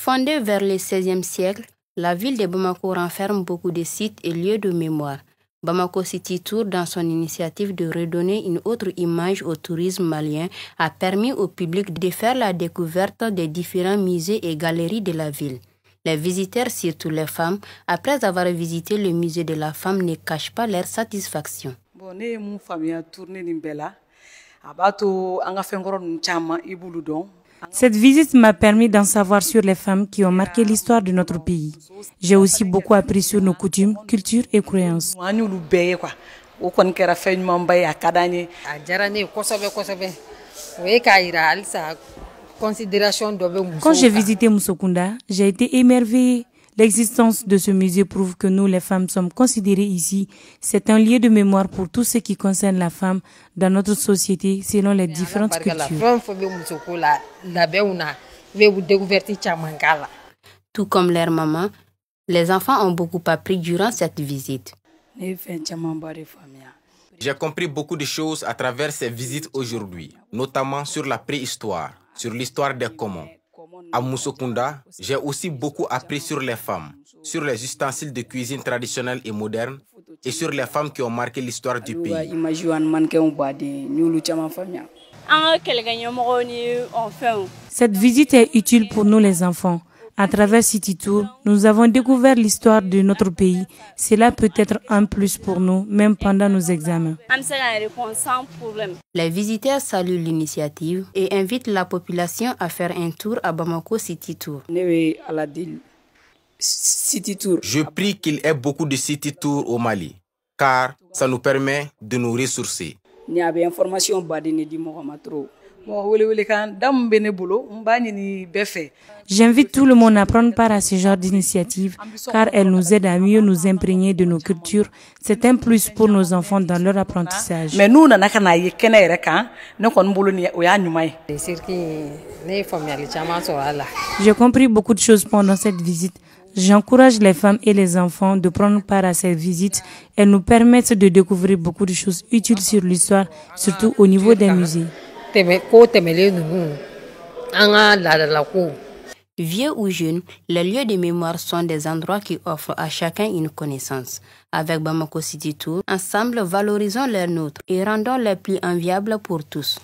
Fondée vers le XVIe siècle, la ville de Bamako renferme beaucoup de sites et lieux de mémoire. Bamako City Tour, dans son initiative de redonner une autre image au tourisme malien, a permis au public de faire la découverte des différents musées et galeries de la ville. Les visiteurs, surtout les femmes, après avoir visité le musée de la femme, ne cachent pas leur satisfaction. Cette visite m'a permis d'en savoir sur les femmes qui ont marqué l'histoire de notre pays. J'ai aussi beaucoup appris sur nos coutumes, cultures et croyances. Quand j'ai visité Musokunda, j'ai été émerveillée. L'existence de ce musée prouve que nous, les femmes, sommes considérées ici. C'est un lieu de mémoire pour tout ce qui concerne la femme dans notre société, selon les différentes cultures. Tout comme leur maman, les enfants ont beaucoup appris durant cette visite. J'ai compris beaucoup de choses à travers ces visites aujourd'hui, notamment sur la préhistoire, sur l'histoire des Komon. À Musokunda, j'ai aussi beaucoup appris sur les femmes, sur les ustensiles de cuisine traditionnels et modernes, et sur les femmes qui ont marqué l'histoire du pays. Cette visite est utile pour nous les enfants. À travers City Tour, nous avons découvert l'histoire de notre pays. Cela peut être un plus pour nous, même pendant nos examens. Les visiteurs saluent l'initiative et invitent la population à faire un tour à Bamako City Tour. Je prie qu'il y ait beaucoup de City Tour au Mali, car ça nous permet de nous ressourcer. J'invite tout le monde à prendre part à ce genre d'initiative car elle nous aide à mieux nous imprégner de nos cultures. C'est un plus pour nos enfants dans leur apprentissage. J'ai compris beaucoup de choses pendant cette visite. J'encourage les femmes et les enfants de prendre part à cette visite. Elles nous permettent de découvrir beaucoup de choses utiles sur l'histoire, surtout au niveau des musées. Vieux ou jeunes, les lieux de mémoire sont des endroits qui offrent à chacun une connaissance. Avec Bamako City Tour, ensemble, valorisons les nôtres et rendons les plus enviables pour tous.